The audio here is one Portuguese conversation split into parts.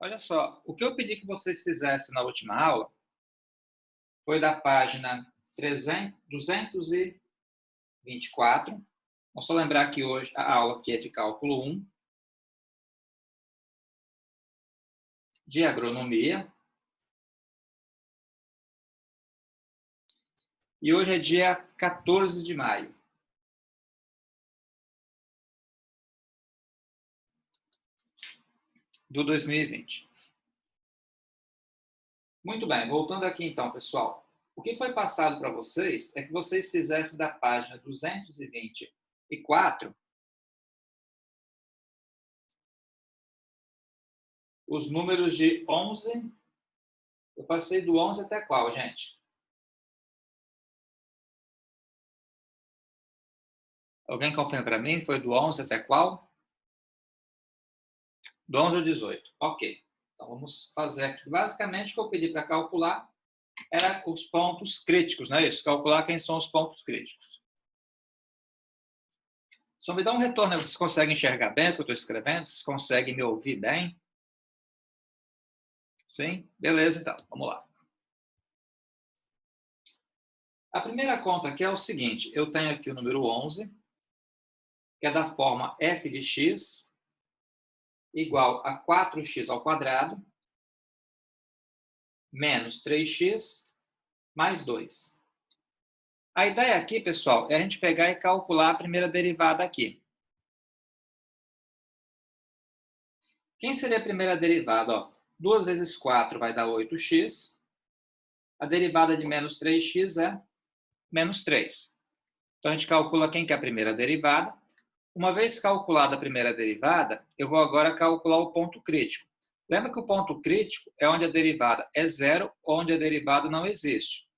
Olha só, o que eu pedi que vocês fizessem na última aula foi da página 224. Vamos só lembrar que hoje a aula aqui é de cálculo 1, de agronomia. E hoje é dia 14 de maio. De 2020. Muito bem, voltando aqui então, pessoal. O que foi passado para vocês é que vocês fizessem da página 224 os números de 11. Eu passei do 11 até qual, gente? Alguém confirma para mim? Foi do 11 até qual? Do 11 ao 18. Ok. Então, vamos fazer aqui. Basicamente, o que eu pedi para calcular era os pontos críticos, não é isso? Calcular quem são os pontos críticos. Só me dá um retorno. Vocês conseguem enxergar bem o que eu estou escrevendo? Vocês conseguem me ouvir bem? Sim? Beleza, então. Vamos lá. A primeira conta aqui é o seguinte. Eu tenho aqui o número 11, que é da forma f de x igual a 4x ao quadrado menos 3x mais 2. A ideia aqui, pessoal, é a gente pegar e calcular a primeira derivada aqui. Quem seria a primeira derivada? Ó, 2 vezes 4 vai dar 8x. A derivada de menos 3x é menos 3. Então, a gente calcula quem que é a primeira derivada. Uma vez calculada a primeira derivada, eu vou agora calcular o ponto crítico. Lembra que o ponto crítico é onde a derivada é zero, onde a derivada não existe.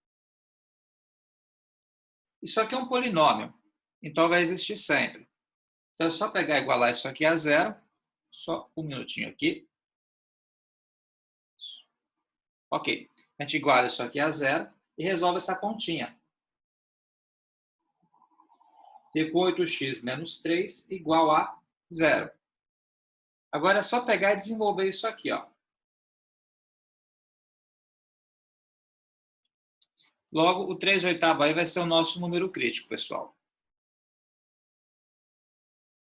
Isso aqui é um polinômio, então vai existir sempre. Então, é só pegar e igualar isso aqui a zero. Só um minutinho aqui. Ok. A gente iguala isso aqui a zero e resolve essa continha. Fica 8x menos 3 igual a zero. Agora é só pegar e desenvolver isso aqui, ó. Logo, o 3/8 aí vai ser o nosso número crítico, pessoal.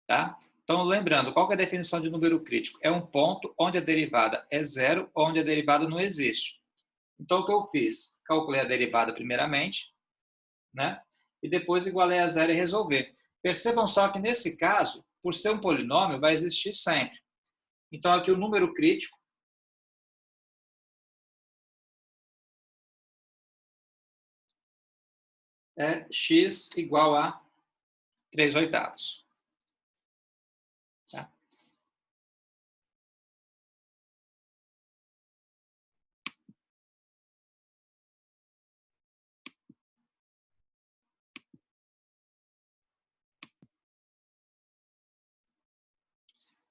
Tá? Então, lembrando, qual que é a definição de número crítico? É um ponto onde a derivada é zero, onde a derivada não existe. Então, o que eu fiz? Calculei a derivada primeiramente, né? E depois igualei a zero e resolver. Percebam só que, nesse caso, por ser um polinômio, vai existir sempre. Então, aqui o número crítico é x igual a 3/8. Tá?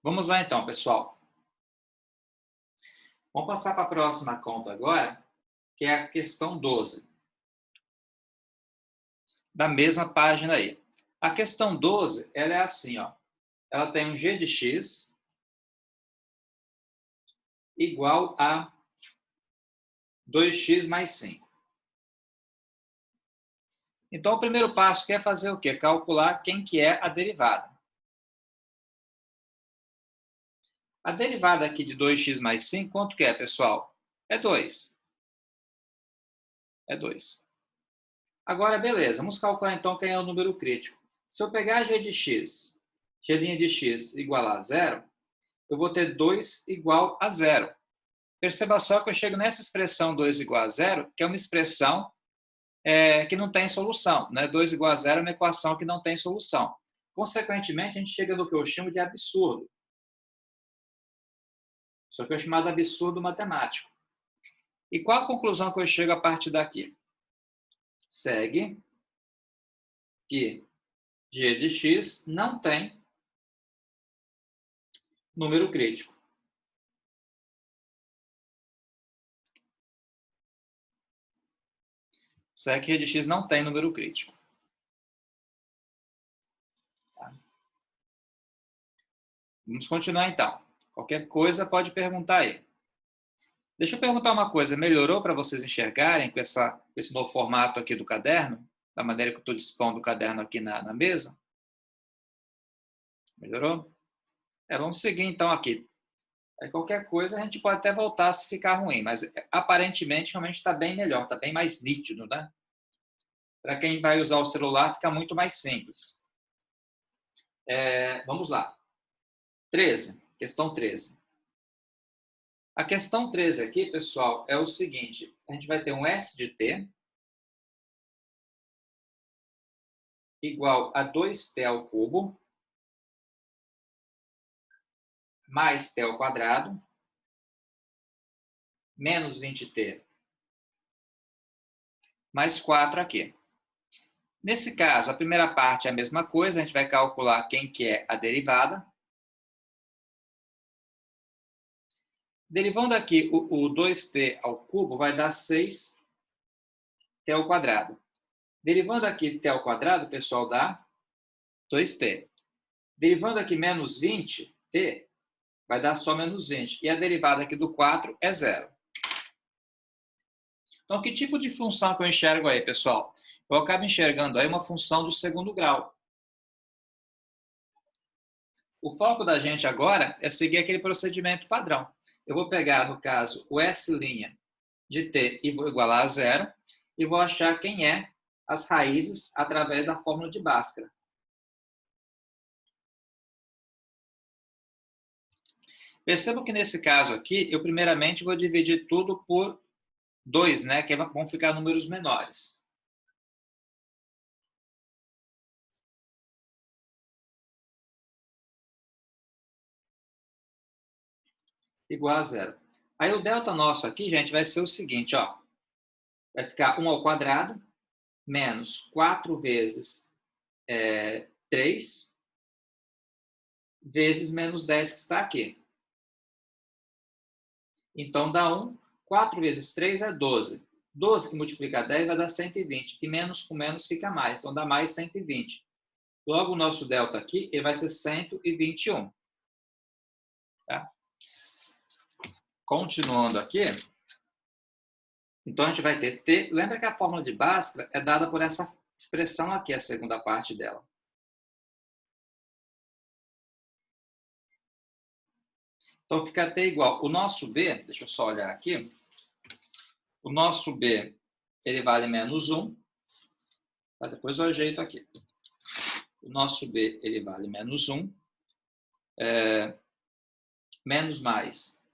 Vamos lá então, pessoal. Vamos passar para a próxima conta agora, que é a questão 12. Da mesma página aí. A questão 12, ela é assim, ó. Ela tem um g de x igual a 2x mais 5. Então, o primeiro passo é fazer o quê? Calcular quem que é a derivada. A derivada aqui de 2x mais 5, quanto que é, pessoal? É 2. É 2. Agora, beleza. Vamos calcular, então, quem é o número crítico. Se eu pegar g de x, g' de x igual a zero, eu vou ter 2 igual a zero. Perceba só que eu chego nessa expressão 2 igual a zero, que é uma expressão que não tem solução. Né? 2 igual a zero é uma equação que não tem solução. Consequentemente, a gente chega no que eu chamo de absurdo. Isso aqui é chamado absurdo matemático. E qual a conclusão que eu chego a partir daqui? Segue que g de x não tem número crítico. Segue que g de x não tem número crítico. Tá? Vamos continuar então. Qualquer coisa pode perguntar aí. Deixa eu perguntar uma coisa. Melhorou para vocês enxergarem com esse novo formato aqui do caderno? Da maneira que eu estou dispondo o caderno aqui na mesa? Melhorou? Vamos seguir então aqui. Aí qualquer coisa a gente pode até voltar se ficar ruim, mas aparentemente realmente está bem melhor, está bem mais nítido, né? Para quem vai usar o celular fica muito mais simples. Vamos lá. 13, questão 13. A questão 13 aqui, pessoal, é o seguinte. A gente vai ter um S de t igual a 2t ao cubo mais t ao quadrado menos 20t mais 4 aqui. Nesse caso, a primeira parte é a mesma coisa, a gente vai calcular quem que é a derivada. Derivando aqui o 2t ao cubo, vai dar 6t ao quadrado. Derivando aqui t ao quadrado, pessoal, dá 2t. Derivando aqui menos 20t, vai dar só menos 20. E a derivada aqui do 4 é 0. Então, que tipo de função que eu enxergo aí, pessoal? Eu acabo enxergando aí uma função do segundo grau. O foco da gente agora é seguir aquele procedimento padrão. Eu vou pegar, no caso, o S' de t e vou igualar a 0 e vou achar quem é as raízes através da fórmula de Bhaskara. Percebam que nesse caso aqui, eu primeiramente vou dividir tudo por 2, né? Que vão ficar números menores. Igual a 0. Aí o delta nosso aqui, gente, vai ser o seguinte, ó. Vai ficar 1 ao quadrado menos 4 vezes 3 vezes menos 10 que está aqui. Então, dá 1. 4 vezes 3 é 12. 12 que multiplica 10 vai dar 120. E menos com menos fica mais. Então, dá mais 120. Logo, o nosso delta aqui ele vai ser 121. Tá? Continuando aqui. Então, a gente vai ter t. Lembra que a fórmula de Bhaskara é dada por essa expressão aqui, a segunda parte dela. Então, fica t igual. O nosso b, deixa eu só olhar aqui. O nosso b, ele vale menos 1. Tá? Depois eu ajeito aqui. O nosso b, ele vale menos 1. Menos mais.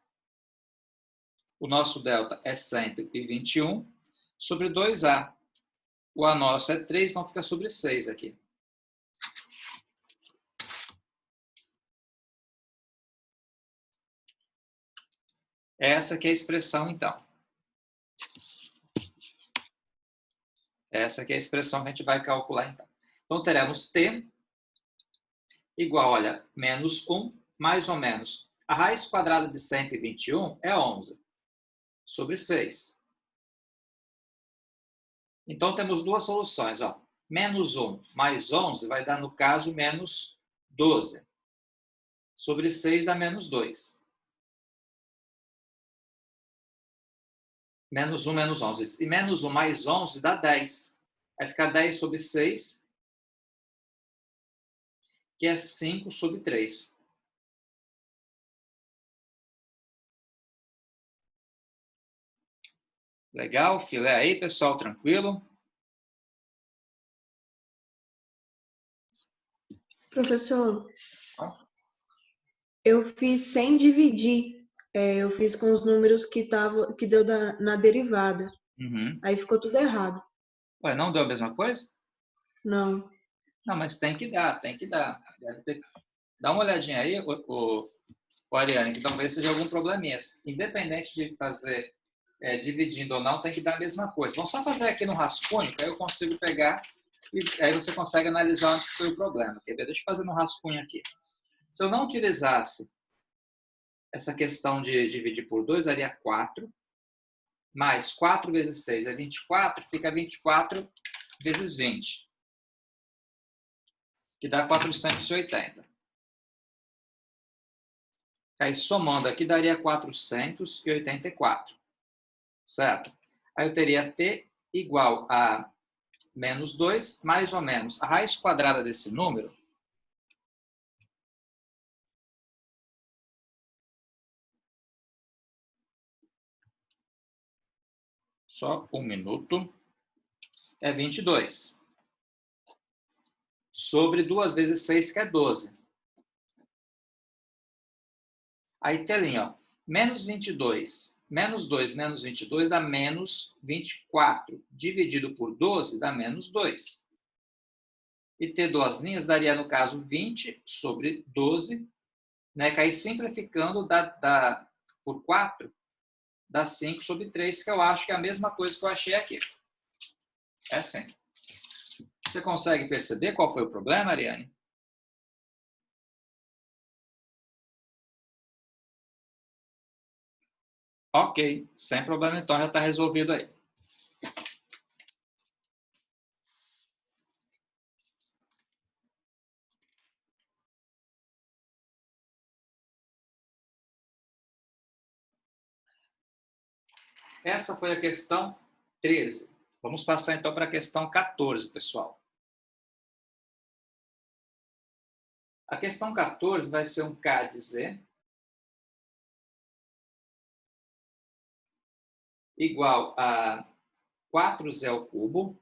O nosso delta é 121 sobre 2a. O a nosso é 3, então fica sobre 6 aqui. Essa aqui é a expressão, então. Essa aqui é a expressão que a gente vai calcular, então. Então, teremos t igual, olha, menos 1, mais ou menos. A raiz quadrada de 121 é 11, sobre 6. Então, temos duas soluções. Ó. Menos 1 mais 11 vai dar, no caso, menos 12. Sobre 6 dá menos 2. Menos 1 menos 11. E menos 1 mais 11 dá 10. Vai ficar 10 sobre 6, que é 5 sobre 3. Legal? Filé aí, pessoal? Tranquilo? Professor, eu fiz sem dividir. Eu fiz com os números que deu na derivada. Uhum. Aí ficou tudo errado. Ué, não deu a mesma coisa? Não. Não, mas tem que dar, tem que dar. Dá uma olhadinha aí, Ariane, que talvez seja algum probleminha. Independente de fazer dividindo ou não, tem que dar a mesma coisa. Vamos só fazer aqui no rascunho, que aí eu consigo pegar e aí você consegue analisar onde foi o problema. Quer ver? Deixa eu fazer no rascunho aqui. Se eu não utilizasse essa questão de dividir por 2, daria 4. Mais 4 vezes 6 é 24, fica 24 vezes 20. Que dá 480. Aí, somando aqui, daria 484, certo? Aí eu teria t igual a menos 2, mais ou menos a raiz quadrada desse número. Só um minuto. É 22. Sobre 2 vezes 6, que é 12. Aí, telinha, ó. Menos 22. Menos 2 menos 22 dá menos 24. Dividido por 12 dá menos 2. E ter duas linhas daria, no caso, 20 sobre 12. Né? Que aí, simplificando, por 4, dá 5 sobre 3, que eu acho que é a mesma coisa que eu achei aqui. É assim. Você consegue perceber qual foi o problema, Ariane? Ok, sem problema, então já está resolvido aí. Essa foi a questão 13. Vamos passar então para a questão 14, pessoal. A questão 14 vai ser um K de Z igual a 4Z ao cubo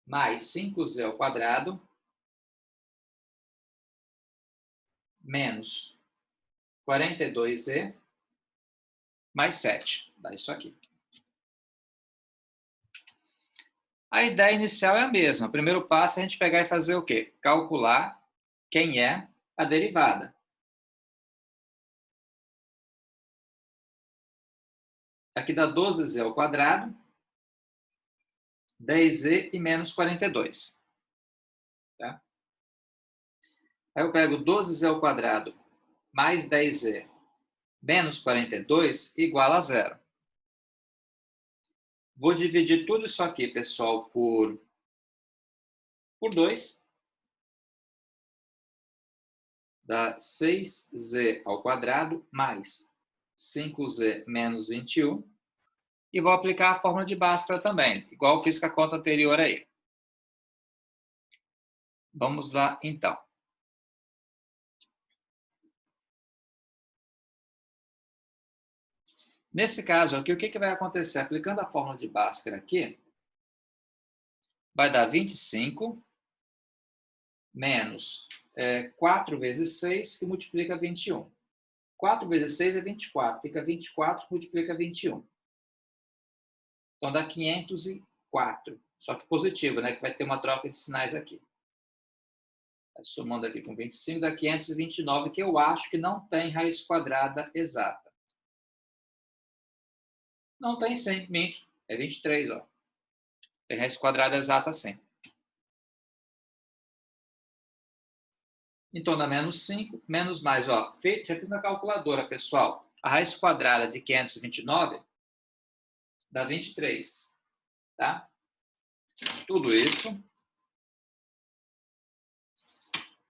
mais 5Z ao quadrado menos 42Z mais 7. Dá isso aqui. A ideia inicial é a mesma. O primeiro passo é a gente pegar e fazer o quê? Calcular quem é a derivada. Aqui dá 12Z ao quadrado, 10Z e menos 42. Tá? Aí eu pego 12Z ao quadrado mais 10Z menos 42 igual a 0. Vou dividir tudo isso aqui, pessoal, por 2. Dá 6Z ao quadrado mais 5Z menos 21. E vou aplicar a fórmula de Bhaskara também, igual eu fiz com a conta anterior aí. Vamos lá, então. Nesse caso aqui, o que vai acontecer? Aplicando a fórmula de Bhaskara aqui, vai dar 25 menos 4 vezes 6, que multiplica 21. 4 vezes 6 é 24. Fica 24, multiplica 21. Então, dá 504. Só que positivo, né? Que vai ter uma troca de sinais aqui. Somando aqui com 25, dá 529, que eu acho que não tem raiz quadrada exata. Não tem sim, minto. É 23, ó. Tem raiz quadrada exata sim. Então, dá menos 5, menos mais, ó. Já fiz na calculadora, pessoal. A raiz quadrada de 529 dá 23, tá? Tudo isso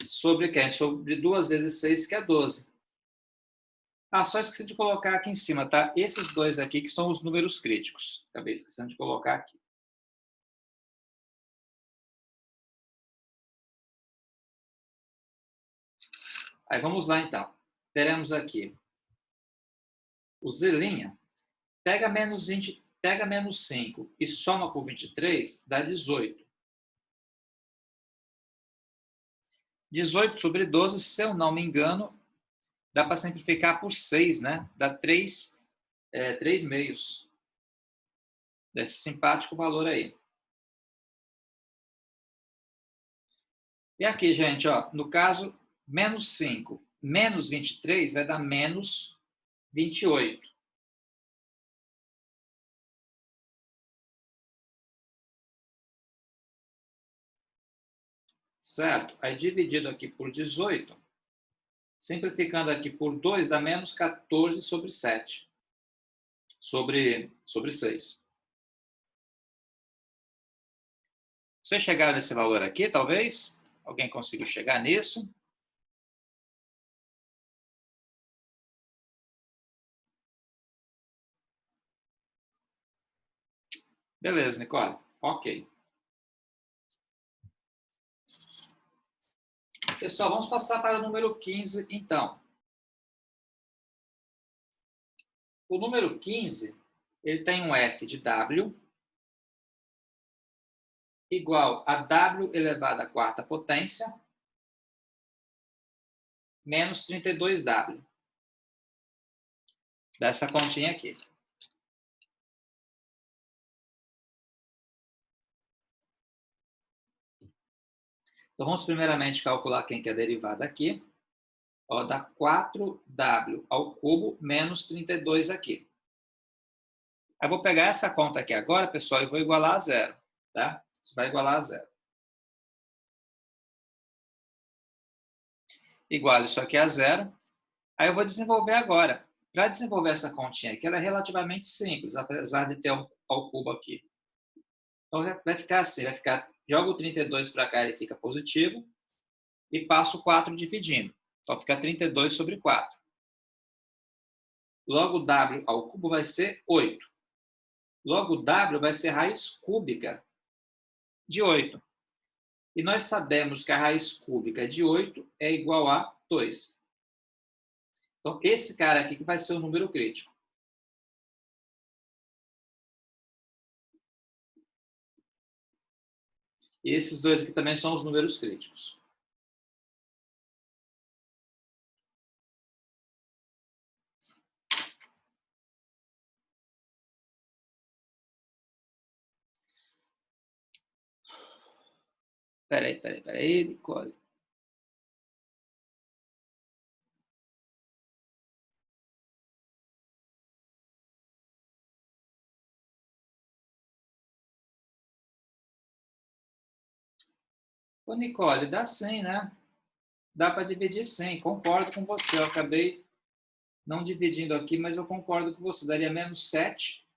sobre quem? Sobre 2 vezes 6, que é 12. Ah, só esqueci de colocar aqui em cima, tá? Esses dois aqui que são os números críticos. Acabei esquecendo de colocar aqui. Aí vamos lá, então. Teremos aqui o Z', pega menos 20, pega menos 5 e soma por 23, dá 18. 18 sobre 12, se eu não me engano, dá para simplificar por 6, né? Dá 3 meios. Desse simpático valor aí. E aqui, gente, ó, no caso, menos 5 menos 23 vai dar menos 28. Certo? Aí, dividido aqui por 18, simplificando aqui por 2, dá menos 14 sobre 7. Sobre 6. Vocês chegaram nesse valor aqui, talvez? Alguém conseguiu chegar nisso? Beleza, Nicole. Ok. Pessoal, vamos passar para o número 15, então. O número 15, ele tem um f de w igual a w elevado à quarta potência menos 32w. Dessa continha aqui. Então, vamos primeiramente calcular quem que é a derivada aqui. Ó, dá 4w ao cubo menos 32 aqui. Eu vou pegar essa conta aqui agora, pessoal, e vou igualar a zero. Tá? Isso vai igualar a zero. Igual isso aqui a zero. Aí eu vou desenvolver agora. Para desenvolver essa continha aqui, ela é relativamente simples, apesar de ter um ao cubo aqui. Então, vai ficar assim, vai ficar, jogo o 32 para cá, ele fica positivo, e passo 4 dividindo. Então, fica 32 sobre 4. Logo, w ao cubo vai ser 8. Logo, w vai ser raiz cúbica de 8. E nós sabemos que a raiz cúbica de 8 é igual a 2. Então, esse cara aqui que vai ser o número crítico. E esses dois aqui também são os números críticos. Peraí, Nicole. Ô, Nicole, dá sim, né? Dá para dividir sim, concordo com você. Eu acabei não dividindo aqui, mas eu concordo com você. Daria menos 7,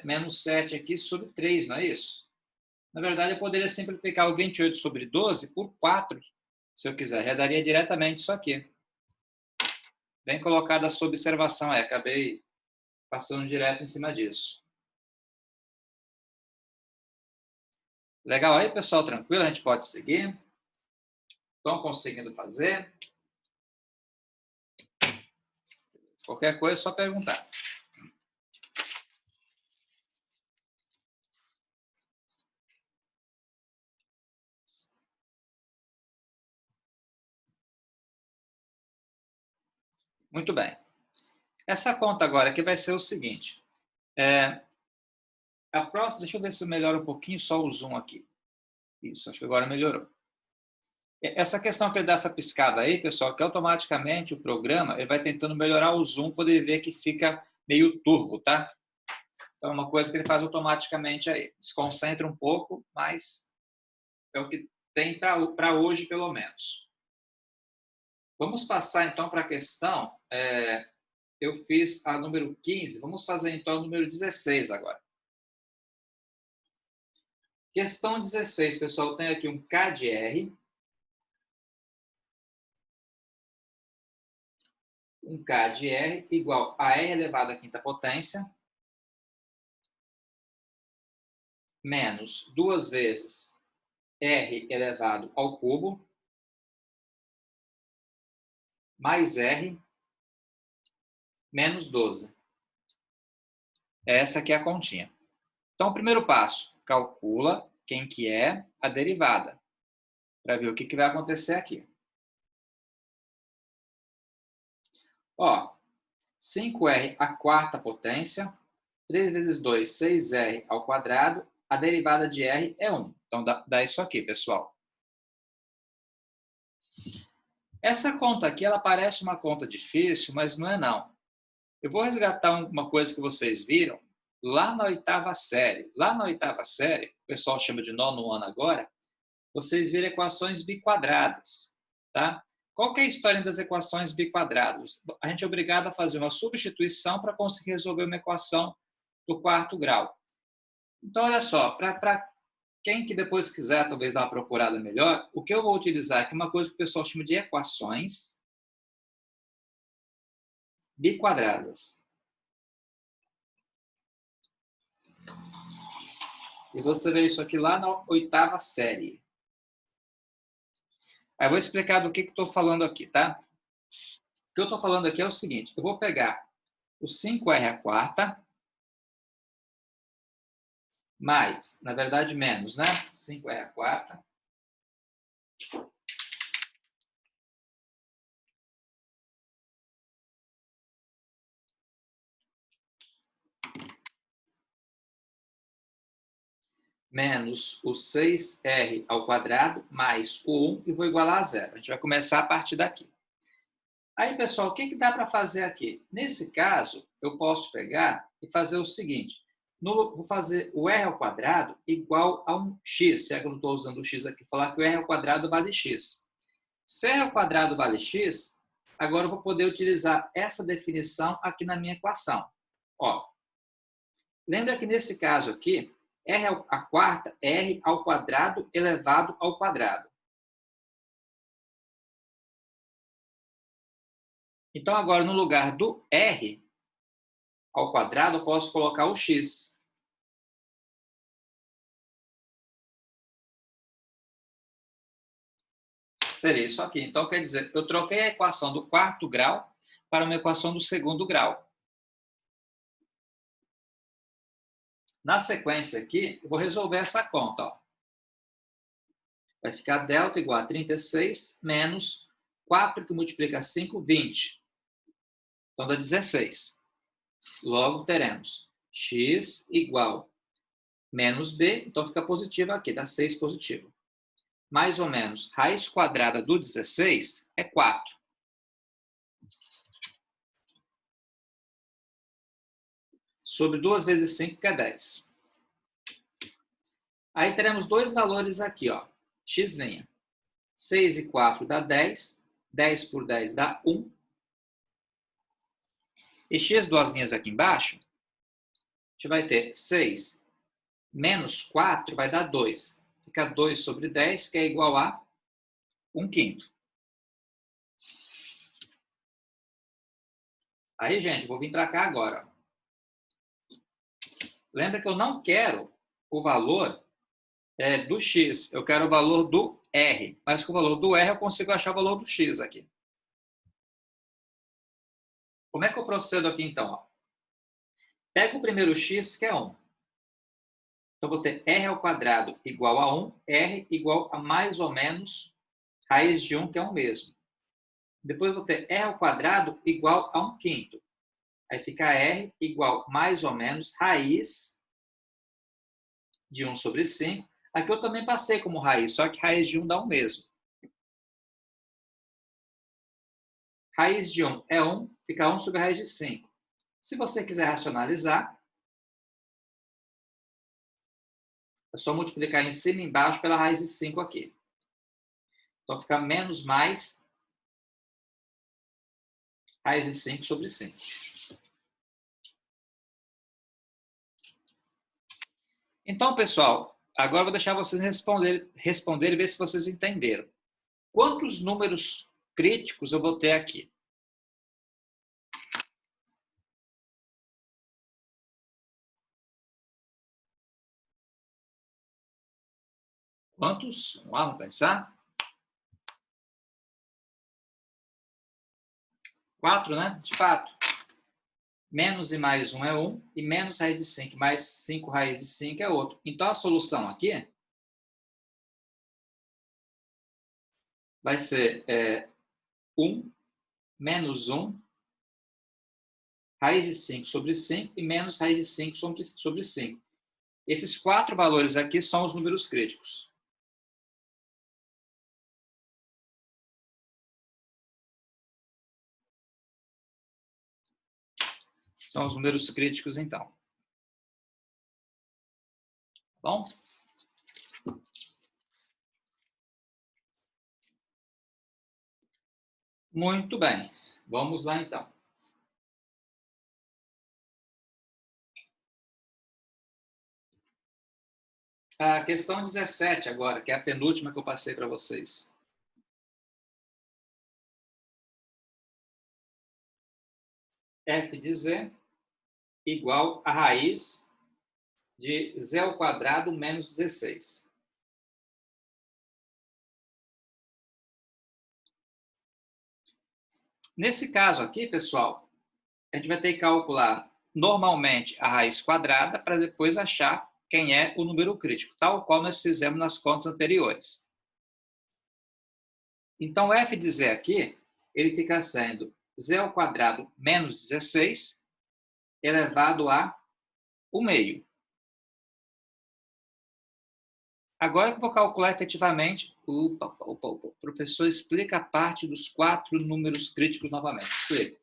menos 7 aqui sobre 3, não é isso? Na verdade, eu poderia simplificar o 28 sobre 12 por 4, se eu quiser. Já daria diretamente isso aqui. Bem colocada a sua observação, acabei passando direto em cima disso. Legal aí, pessoal? Tranquilo? A gente pode seguir? Estão conseguindo fazer? Qualquer coisa é só perguntar. Muito bem. Essa conta agora aqui vai ser o seguinte. A próxima, deixa eu ver se eu melhoro um pouquinho só o zoom aqui. Isso, acho que agora melhorou. Essa questão que ele dá essa piscada aí, pessoal, que automaticamente o programa ele vai tentando melhorar o zoom quando ele vê que fica meio turvo, tá? Então, é uma coisa que ele faz automaticamente aí. Desconcentra um pouco, mas é o que tem para hoje, pelo menos. Vamos passar, então, para a questão. Eu fiz a número 15, vamos fazer, então, a número 16 agora. Questão 16, pessoal, tem aqui um K de R. Um K de R igual a R elevado à quinta potência menos 2 vezes R elevado ao cubo mais R menos 12. Essa aqui é a continha. Então, o primeiro passo, calcula quem que é a derivada, para ver o que vai acontecer aqui. Ó, 5R à quarta potência, 3 vezes 2, 6R ao quadrado, a derivada de R é 1. Então, dá isso aqui, pessoal. Essa conta aqui, ela parece uma conta difícil, mas não é não. Eu vou resgatar uma coisa que vocês viram lá na oitava série. Lá na oitava série, o pessoal chama de nono ano agora, vocês viram equações biquadradas, tá? Qual que é a história das equações biquadradas? A gente é obrigado a fazer uma substituição para conseguir resolver uma equação do quarto grau. Então, olha só, para quem que depois quiser talvez dar uma procurada melhor, o que eu vou utilizar aqui é uma coisa que o pessoal chama de equações biquadradas. E você vê isso aqui lá na 8ª série. Aí eu vou explicar do que estou falando aqui, tá? O que eu estou falando aqui é o seguinte. Eu vou pegar o 5r², mais, na verdade, menos, né? 5r². Menos o 6r² mais o 1 e vou igualar a 0. A gente vai começar a partir daqui. Aí, pessoal, o que dá para fazer aqui? Nesse caso, eu posso pegar e fazer o seguinte. Vou fazer o r² igual a um x. Se é que eu não estou usando o x aqui, falar que o r² vale x. Se r² vale x, agora eu vou poder utilizar essa definição aqui na minha equação. Ó, lembra que nesse caso aqui, r² é r² elevado ao quadrado. Então, agora, no lugar do r ao quadrado, eu posso colocar o x. Seria isso aqui. Então, quer dizer, eu troquei a equação do 4º grau para uma equação do 2º grau. Na sequência aqui, eu vou resolver essa conta. Ó. Vai ficar delta igual a 36 menos 4 que multiplica 5, 20. Então, dá 16. Logo, teremos x igual menos b, então fica positivo aqui, dá 6 positivo. Mais ou menos, raiz quadrada do 16 é 4. Sobre 2 vezes 5, que é 10. Aí teremos dois valores aqui, ó. X'. 6 e 4 dá 10. 10 por 10 dá 1. E x, duas linhas aqui embaixo, a gente vai ter 6 menos 4 vai dar 2. Fica 2 sobre 10, que é igual a 1/5. Aí, gente, vou vir para cá agora. Lembra que eu não quero o valor do x, eu quero o valor do r. Mas com o valor do r eu consigo achar o valor do x aqui. Como é que eu procedo aqui, então? Ó? Pego o primeiro x, que é 1. Então, vou ter r² igual a 1, r igual a mais ou menos raiz de 1, que é 1 mesmo. Depois, vou ter r² igual a 1/5. Aí fica r igual mais ou menos raiz de 1 sobre 5. Aqui eu também passei como raiz, só que raiz de 1 dá 1 mesmo. Raiz de 1 é 1, fica 1 sobre raiz de 5. Se você quiser racionalizar, é só multiplicar em cima e embaixo pela raiz de 5 aqui. Então, fica menos mais raiz de 5 sobre 5. Então, pessoal, agora eu vou deixar vocês responder e ver se vocês entenderam. Quantos números críticos eu vou ter aqui? Quantos? Vamos lá, vamos pensar. 4, né? De fato. Menos e mais 1 é 1, e menos raiz de 5 mais 5 raiz de 5 é outro. Então, a solução aqui vai ser 1 menos 1 raiz de 5 sobre 5 e menos raiz de 5 sobre 5. Esses 4 valores aqui são os números críticos. São os números críticos, então. Bom? Muito bem. Vamos lá, então. A questão 17 agora, que é a penúltima que eu passei para vocês. F de z igual a raiz de z ao quadrado menos 16. Nesse caso aqui, pessoal, a gente vai ter que calcular normalmente a raiz quadrada para depois achar quem é o número crítico, tal qual nós fizemos nas contas anteriores. Então, f de z aqui, ele fica sendo z ao quadrado menos 16 elevado a 1 meio. Agora que eu vou calcular efetivamente, o professor explica a parte dos 4 números críticos novamente. Explica.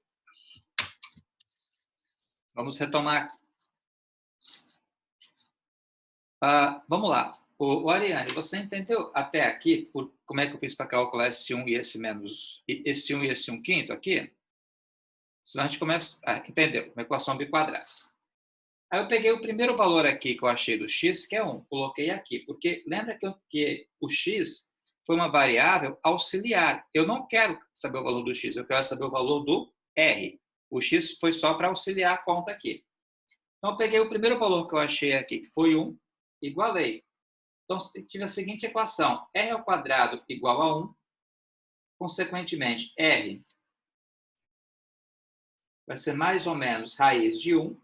Vamos retomar aqui. Vamos lá. Ariane, você entendeu até aqui como é que eu fiz para calcular esse 1 e esse menos, esse 1 e esse 1 quinto aqui? Senão a gente começa... entendeu? Uma equação biquadrada. Aí eu peguei o primeiro valor aqui que eu achei do x, que é 1, coloquei aqui, porque lembra que o x foi uma variável auxiliar. Eu não quero saber o valor do x, eu quero saber o valor do r. O x foi só para auxiliar a conta aqui. Então eu peguei o primeiro valor que eu achei aqui, que foi 1, igualei. Então tive a seguinte equação, r ao quadrado igual a 1, consequentemente r vai ser mais ou menos raiz de 1,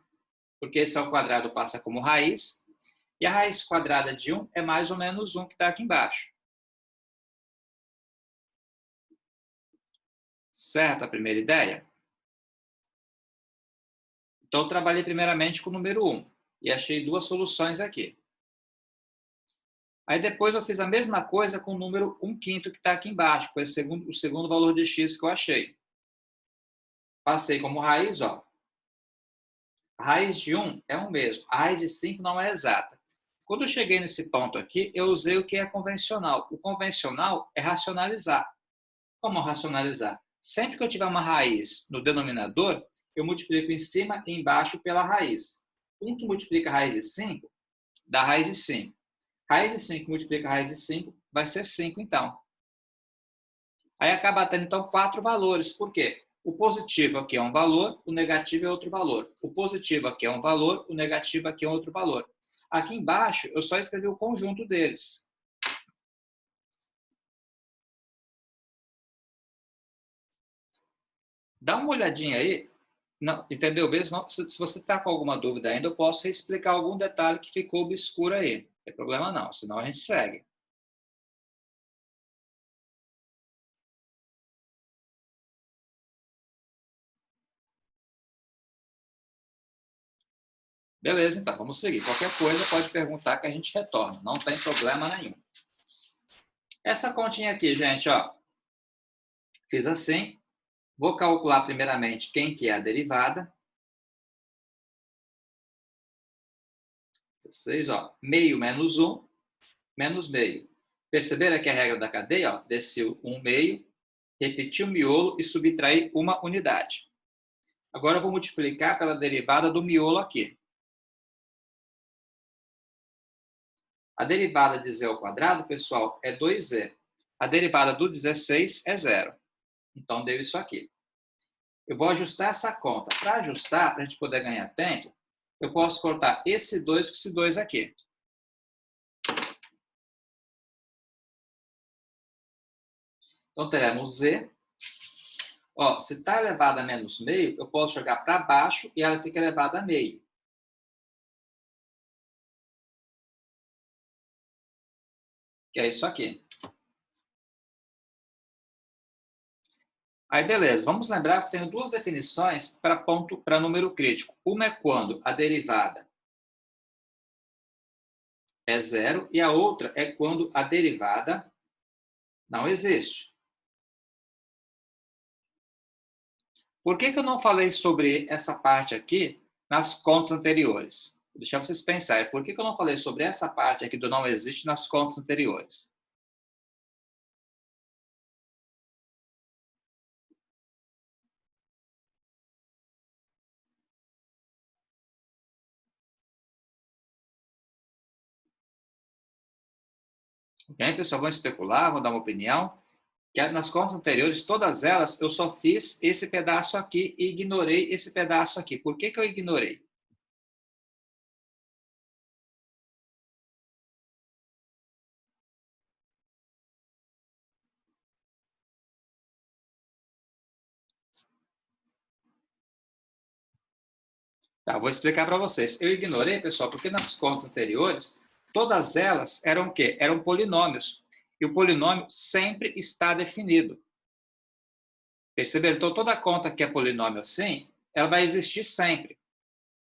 porque esse ao quadrado passa como raiz, e a raiz quadrada de 1 é mais ou menos 1 que está aqui embaixo. Certo a primeira ideia? Então, eu trabalhei primeiramente com o número 1 e achei 2 soluções aqui. Aí depois eu fiz a mesma coisa com o número 1 quinto que está aqui embaixo, que foi o segundo valor de x que eu achei. Passei como raiz, ó. A raiz de 1 é 1 mesmo, a raiz de 5 não é exata. Quando eu cheguei nesse ponto aqui, eu usei o que é convencional. O convencional é racionalizar. Como racionalizar? Sempre que eu tiver uma raiz no denominador, eu multiplico em cima e embaixo pela raiz. 1 que multiplica a raiz de 5, dá raiz de 5. Raiz de 5 multiplica a raiz de 5, vai ser 5 então. Aí acaba tendo então 4 valores. Por quê? O positivo aqui é um valor, o negativo é outro valor. O positivo aqui é um valor, o negativo aqui é outro valor. Aqui embaixo, eu só escrevi o conjunto deles. Dá uma olhadinha aí. Não, entendeu mesmo? Se você está com alguma dúvida ainda, eu posso explicar algum detalhe que ficou obscuro aí. Não tem problema não, senão a gente segue. Beleza, então, vamos seguir. Qualquer coisa pode perguntar que a gente retorna. Não tem problema nenhum. Essa continha aqui, gente, ó. Fiz assim. Vou calcular primeiramente quem que é a derivada. 16, ó. Meio menos 1, menos meio. Perceberam aqui a regra da cadeia? Ó? Desceu 1 meio, repetiu o miolo e subtrair uma unidade. Agora eu vou multiplicar pela derivada do miolo aqui. A derivada de z ao quadrado, pessoal, é 2z. A derivada do 16 é 0. Então, deu isso aqui. Eu vou ajustar essa conta. Para ajustar, para a gente poder ganhar tempo, eu posso cortar esse 2 com esse 2 aqui. Então, teremos z. Ó, se está elevada a menos meio, eu posso jogar para baixo e ela fica elevada a meio. Que é isso aqui. Aí, beleza. Vamos lembrar que eu tenho 2 definições para número crítico. Uma é quando a derivada é 0 e a outra é quando a derivada não existe. Por que eu não falei sobre essa parte aqui nas contas anteriores? Vou deixar vocês pensarem. Por que eu não falei sobre essa parte aqui do não existe nas contas anteriores? Ok, pessoal? Vamos especular, vamos dar uma opinião. Que nas contas anteriores, todas elas, eu só fiz esse pedaço aqui e ignorei esse pedaço aqui. Por que eu ignorei? Tá, vou explicar para vocês. Eu ignorei, pessoal, porque nas contas anteriores, todas elas eram o quê? Eram polinômios. E o polinômio sempre está definido. Perceberam? Então, toda conta que é polinômio assim, ela vai existir sempre.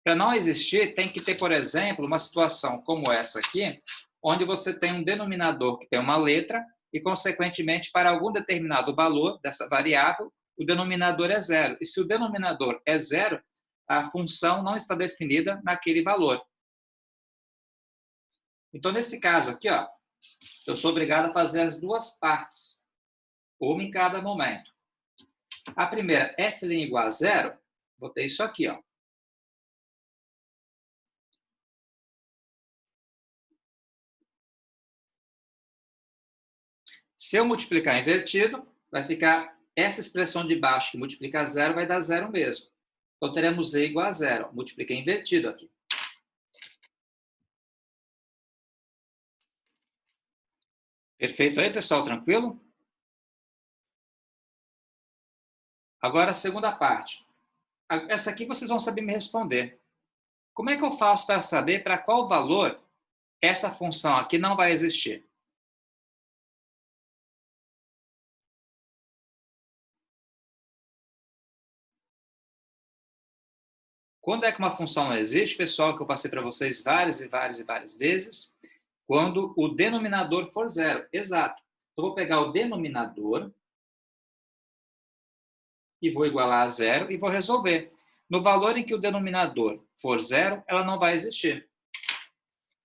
Para não existir, tem que ter, por exemplo, uma situação como essa aqui, onde você tem um denominador que tem uma letra e, consequentemente, para algum determinado valor dessa variável, o denominador é zero. E se o denominador é zero, a função não está definida naquele valor. Então, nesse caso aqui, ó, eu sou obrigado a fazer as duas partes, uma em cada momento. A primeira, f' igual a zero, vou ter isso aqui, ó. Se eu multiplicar invertido, vai ficar essa expressão de baixo que multiplica zero, vai dar zero mesmo. Então, teremos z igual a zero. Multipliquei invertido aqui. Perfeito aí, pessoal? Tranquilo? Agora, a segunda parte. Essa aqui vocês vão saber me responder. Como é que eu faço para saber para qual valor essa função aqui não vai existir? Quando é que uma função não existe, pessoal, que eu passei para vocês várias e várias vezes? Quando o denominador for zero. Exato. Eu vou pegar o denominador e vou igualar a zero e vou resolver. No valor em que o denominador for zero, ela não vai existir.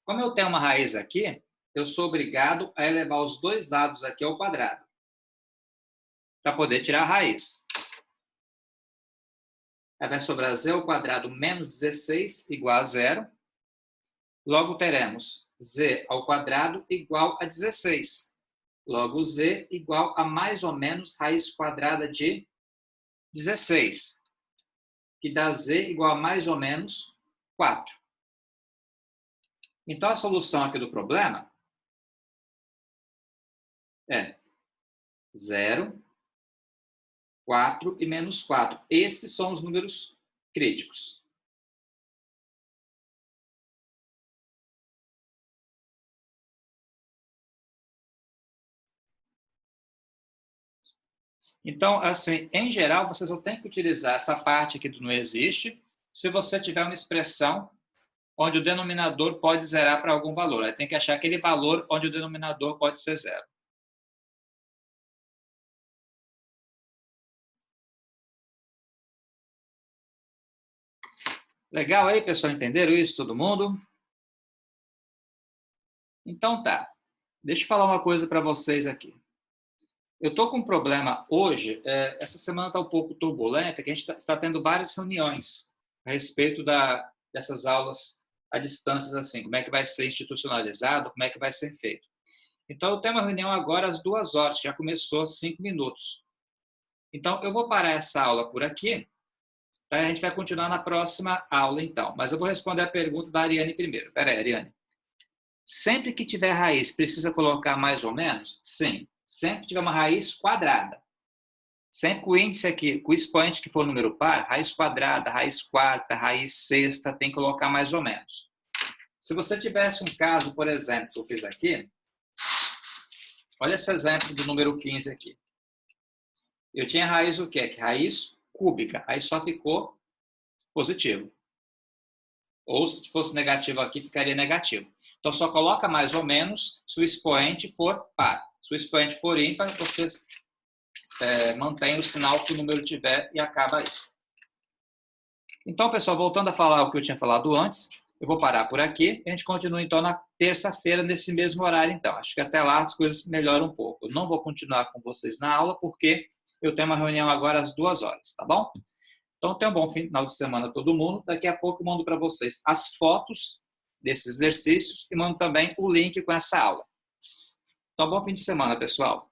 Como eu tenho uma raiz aqui, eu sou obrigado a elevar os dois lados aqui ao quadrado para poder tirar a raiz. Aí vai sobrar z ao quadrado menos 16 igual a zero. Logo, teremos z ao quadrado igual a 16. Logo, z igual a mais ou menos raiz quadrada de 16, que dá z igual a mais ou menos 4. Então, a solução aqui do problema é 0, 4 e menos 4. Esses são os números críticos. Então, assim, em geral, vocês vão ter que utilizar essa parte aqui do não existe se você tiver uma expressão onde o denominador pode zerar para algum valor. Aí tem que achar aquele valor onde o denominador pode ser zero. Legal aí, pessoal? Entenderam isso, todo mundo? Então tá. Deixa eu falar uma coisa para vocês aqui. Eu estou com um problema hoje, essa semana está um pouco turbulenta, que a gente está tendo várias reuniões a respeito dessas aulas à distância, assim, como é que vai ser institucionalizado, como é que vai ser feito. Então, eu tenho uma reunião agora às 2 horas, já começou 5 minutos. Então, eu vou parar essa aula por aqui, tá? A gente vai continuar na próxima aula, então. Mas eu vou responder a pergunta da Ariane primeiro. Espera aí, Ariane. Sempre que tiver raiz, precisa colocar mais ou menos? Sim. Sempre que tiver uma raiz quadrada. Sempre que o índice aqui, com o expoente que for número par, raiz quadrada, raiz quarta, raiz sexta, tem que colocar mais ou menos. Se você tivesse um caso, por exemplo, que eu fiz aqui, olha esse exemplo do número 15 aqui. Eu tinha raiz o quê? Raiz cúbica. Aí só ficou positivo. Ou se fosse negativo aqui, ficaria negativo. Então, só coloca mais ou menos se o expoente for par. Se o expoente for ímpar, você mantém o sinal que o número tiver e acaba aí. Então, pessoal, voltando a falar o que eu tinha falado antes, eu vou parar por aqui. A gente continua, então, na terça-feira, nesse mesmo horário, então. Acho que até lá as coisas melhoram um pouco. Eu não vou continuar com vocês na aula, porque eu tenho uma reunião agora às 2 horas, tá bom? Então, tenha um bom final de semana a todo mundo. Daqui a pouco eu mando para vocês as fotos desses exercícios e mando também o link com essa aula. Então, bom fim de semana, pessoal.